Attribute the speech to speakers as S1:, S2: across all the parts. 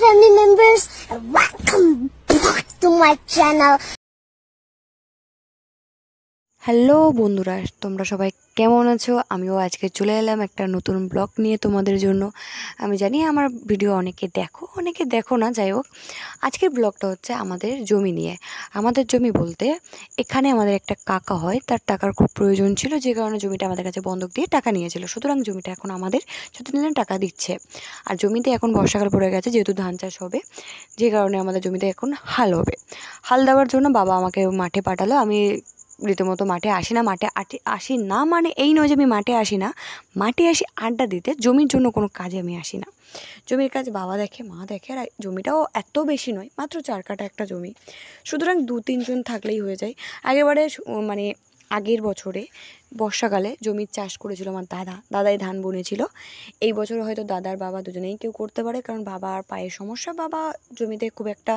S1: family members, and welcome back to my channel.
S2: Hello বন্ধুরা, তোমরা সবাই কেমন আছো? আমিও আজকে চলে এলাম একটা নতুন ব্লগ নিয়ে তোমাদের জন্য। আমি জানি আমার ভিডিও অনেকে দেখো না, যাই হোক আজকের ব্লগটা হচ্ছে আমাদের জমি নিয়ে। আমাদের জমি বলতে এখানে আমাদের একটা কাকা হয়, তার টাকার খুব প্রয়োজন ছিল, যে কারণে জমিটা আমাদের কাছে বন্ধক দিয়ে টাকা নিয়েছিল। সুতরাং জমিটা এখন আমাদের যতদিন টাকা দিচ্ছে। আর জমিতে এখন বর্ষাকাল পড়ে গেছে, যেহেতু ধান চাষ হবে, যে কারণে আমাদের জমিতে এখন হাল হবে। হাল দেওয়ার জন্য বাবা আমাকে মাঠে পাঠালো। আমি রীতিমতো মাঠে আসি না মানে এই নয় যে আমি মাঠে আসি না, মাঠে আসি আড্ডা দিতে, জমির জন্য কোনো কাজে আমি আসি না। জমির কাজ বাবা দেখে, মা দেখে, আর জমিটাও এত বেশি নয়, মাত্র 4 কাঠা একটা জমি। সুতরাং 2-3 জন থাকলেই হয়ে যায়। আগের বছরে বর্ষাকালে জমির চাষ করেছিল আমার দাদাই ধান বুনেছিল। এই বছর হয়তো দাদার বাবা দুজনেই কেউ করতে পারে, কারণ বাবার পায়ের সমস্যা। বাবা জমিতে খুব একটা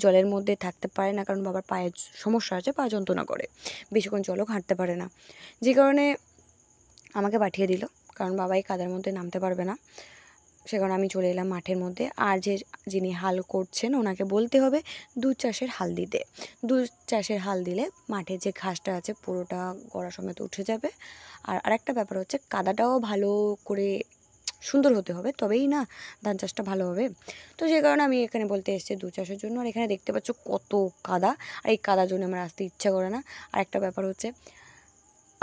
S2: জলের মধ্যে থাকতে পারে না, কারণ বাবার পায়ের সমস্যা আছে, পা যন্ত্রণা করে, বেশিক্ষণ জলও ঘাঁটতে পারে না, যে কারণে আমাকে পাঠিয়ে দিল, কারণ বাবাই কাদার মধ্যে নামতে পারবে না। সে কারণে আমি চলে এলাম মাঠের মধ্যে। আর যিনি হাল করছেন ওনাকে বলতে হবে দুধ চাষের হাল দিতে। দুধ চাষের হাল দিলে মাঠে যে ঘাসটা আছে পুরোটা গড়া সমেত উঠে যাবে। আর আরেকটা ব্যাপার হচ্ছে, কাদাটাও ভালো করে সুন্দর হতে হবে, তবেই না ধান চাষটা ভালো হবে। তো সেই কারণে আমি এখানে বলতে এসেছি দুধ চাষের জন্য। আর এখানে দেখতে পাচ্ছ কত কাদা, আর এই কাদার জন্য আমার আসতে ইচ্ছা করে না। আর একটা ব্যাপার হচ্ছে,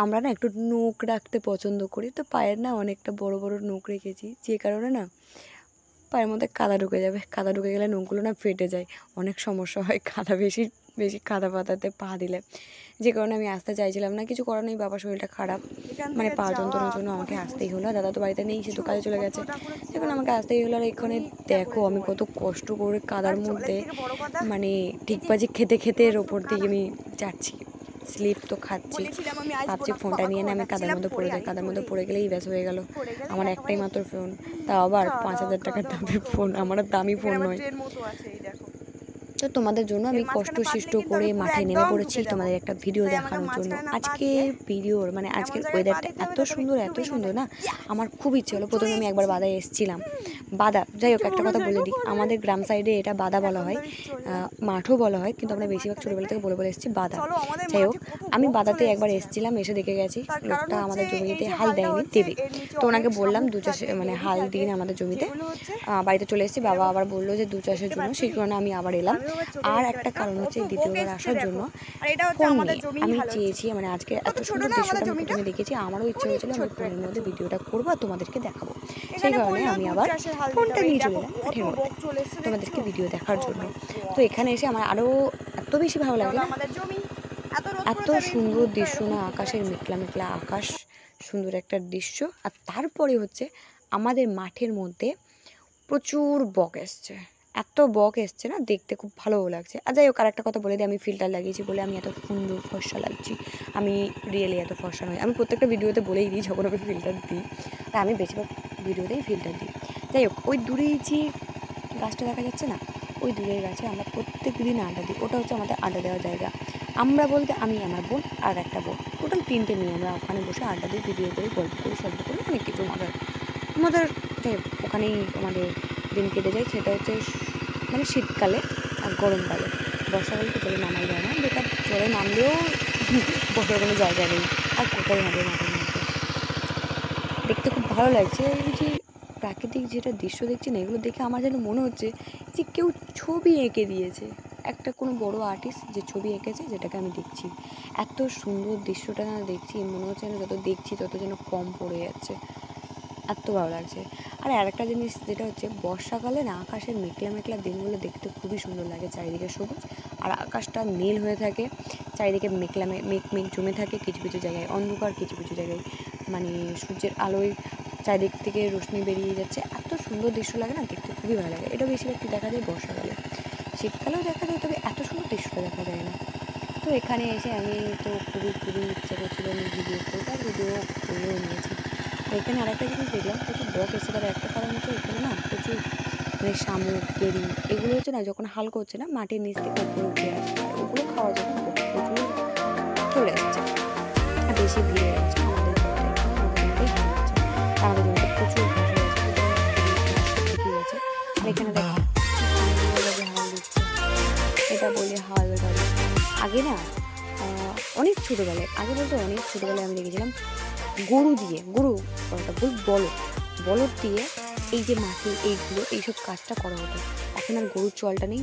S2: আমরা না একটু নখ রাখতে পছন্দ করি, তো পায়ের না অনেকটা বড় বড় নখ রেখেছি, যে কারণে না পায়ের মধ্যে কাদা ঢুকে যাবে। কাদা ঢুকে গেলে নখগুলো না ফেটে যায়, অনেক সমস্যা হয় বেশি কাদা পাতাতে পা দিলে, যে কারণে আমি আসতে চাইছিলাম না। কিছু করার নেই, বাবার শরীরটা খারাপ, পা যন্ত্রণার জন্য আমাকে আসতেই হলো। দাদা তো বাড়িতে নেই, সে তো কাজে চলে গেছে, যেখানে আমাকে আসতেই হলো। আর এখানে দেখো আমি কত কষ্ট করে কাদার মধ্যে ঠিকবাজি খেতে খেতে এর ওপর দিকে আমি যাচ্ছি, স্লিপ তো খাচ্ছি। ভাবছি ফোনটা নিয়ে না আমি কাদার মধ্যে পড়ে যাই, কাদার মধ্যে পড়ে গেলেই ব্যাস হয়ে গেল। আমার একটাই মাত্র ফোন, তাও আবার 5000 টাকার দামের ফোন, আমার দামি ফোন নয়। তো তোমাদের জন্য আমি কষ্ট করে মাঠে নেমে পড়েছি তোমাদের একটা ভিডিও দেখানোর জন্য। আজকের ওয়েদারটা এত সুন্দর না, আমার খুব ইচ্ছে হলো। প্রথমে আমি একবার বাদায় এসেছিলাম, যাই হোক একটা কথা বলে দিই, আমাদের গ্রাম সাইডে এটা বাদা বলা হয়, মাঠও বলা হয়, কিন্তু আমরা বেশিরভাগ ছোটোবেলা থেকে বলে এসেছি বাদা। যাই হোক আমি বাদাতে একবার এসেছিলাম, এসে দেখে গেছি লোকটা আমাদের জমিতে হাল দেয়নি, দেবে। তো ওনাকে বললাম দু চাষে হাল দিন আমাদের জমিতে। বাড়িতে চলে এসেছি, বাবা আবার বললো যে দু চাষের জন্য, সেই কারণে আমি আবার এলাম। আর একটা কারণ হচ্ছে দ্বিতীয়বার আসার জন্য ফোন নিয়ে আমি চেয়েছি, আজকে এত সুন্দর দৃশ্যটা আমি প্রথমে দেখেছি, আমারও ইচ্ছে হয়েছিল আমি ফোনের মধ্যে ভিডিওটা করবো আর তোমাদেরকে দেখাবো। সেই কারণে আমি আবার ফোনটা নিয়ে চলে এলাম মাঠের মধ্যে তোমাদেরকে ভিডিও দেখার জন্য। তো এখানে এসে আমার আরও এত বেশি ভালো লাগে না, এত সুন্দর দৃশ্য না, আকাশের মেঘলা আকাশ, সুন্দর একটা দৃশ্য। আর তারপরে হচ্ছে আমাদের মাঠের মধ্যে প্রচুর বক এসছে, এত বক এসছে না, দেখতে খুব ভালোও লাগছে। আর যাই হোক আর একটা কথা বলে দিই, আমি ফিল্টার লাগিয়েছি বলে আমি এত সুন্দর ফর্সা লাগছি। আমি রিয়েলি এত ফর্সা নয়, আমি প্রত্যেকটা ভিডিওতে বলেই দিই যখন আমি ফিল্টার দিই, আর আমি বেশিরভাগ ভিডিওতেই ফিল্টার দিই। যাই হোক ওই দূরেই যে গাছটা দেখা যাচ্ছে না, ওই দূরের গাছে আমরা প্রত্যেক দিন আড্ডা দিই, ওটা হচ্ছে আমাদের আড্ডা দেওয়ার জায়গা। আমরা বলতে আমি, আমার বোন আর একটা বোন, টোটাল 3টে মেয়ে, আমরা ওখানে বসে আড্ডা দিই, ভিডিও করি, গল্প করি, শব্দ করি, অনেক কিছু মজার। যাই হোক ওখানেই আমাদের দিন কেটে যায়। সেটা হচ্ছে শীতকালে আর গরমকালে। বর্ষাকালে তো জলে নামাই যায় না, বেকার জলে নামলেও বসার কোনো জায়গা নেই, আর কোথায় হবে মাঠের মধ্যে। দেখতে খুব ভালো লাগছে, এই যে প্রাকৃতিক যেটা দৃশ্য দেখছি না, এগুলো দেখে আমার যেন মনে হচ্ছে যে কেউ ছবি এঁকে দিয়েছে, একটা কোনো বড় আর্টিস্ট যে ছবি এঁকেছে, যেটাকে আমি দেখছি। এত সুন্দর দৃশ্যটা না দেখছি, মনে হচ্ছে না যত দেখছি তত যেন কম পড়ে যাচ্ছে, এত ভালো লাগছে। আর আরেকটা জিনিস যেটা হচ্ছে, বর্ষাকালে না আকাশের মেঘলা দিনগুলো দেখতে খুবই সুন্দর লাগে, চারিদিকে সবুজ আর আকাশটা নীল হয়ে থাকে, চারিদিকে মেঘ জমে থাকে, কিছু কিছু জায়গায় অন্ধকার, কিছু কিছু জায়গায় সূর্যের আলোয় চারিদিক থেকে রোশনি বেরিয়ে যাচ্ছে, এত সুন্দর দৃশ্য লাগে না, দেখতে খুবই ভালো লাগে। এটা বেশিরভাগ দেখা যায় বর্ষাকালে, শীতকালেও দেখা যায়, তবে এত সুন্দর দৃশ্যটা দেখা যায় না। তো এখানে এসে আমি তো খুবই ইচ্ছা করছিল আমি ভিডিও করবো, আর ভিডিও করেও নিয়েছি। এখানে আরেকটা জিনিস দেখলাম, প্রচুর বক এসে, তার একটা কারণ হচ্ছে এখানে না প্রচুর শামুক, কেরি, এগুলো হচ্ছে না যখন হাল করছে না মাটির নিচ থেকে উপরে উঠে আসছে, ওগুলো খাওয়ার জন্য প্রচুর চলে আসছে, আর বেশি ভিড় হয়ে যাচ্ছে আমাদের জমিতেই হাল হচ্ছে, আমাদের জমিতে প্রচুর ঘাস হয়ে যাচ্ছে, আর এখানে দেখো এটা বলে হাওয়ার গাড়ি। আগে না অনেক ছোটোবেলায়, আগে বলতে অনেক ছোটোবেলায় আমি দেখেছিলাম গরু দিয়ে, গরু বলদ দিয়ে এই যে মাটি এইগুলো এইসব কাজটা করা হতো। এখন আর গরুর চলটা নেই।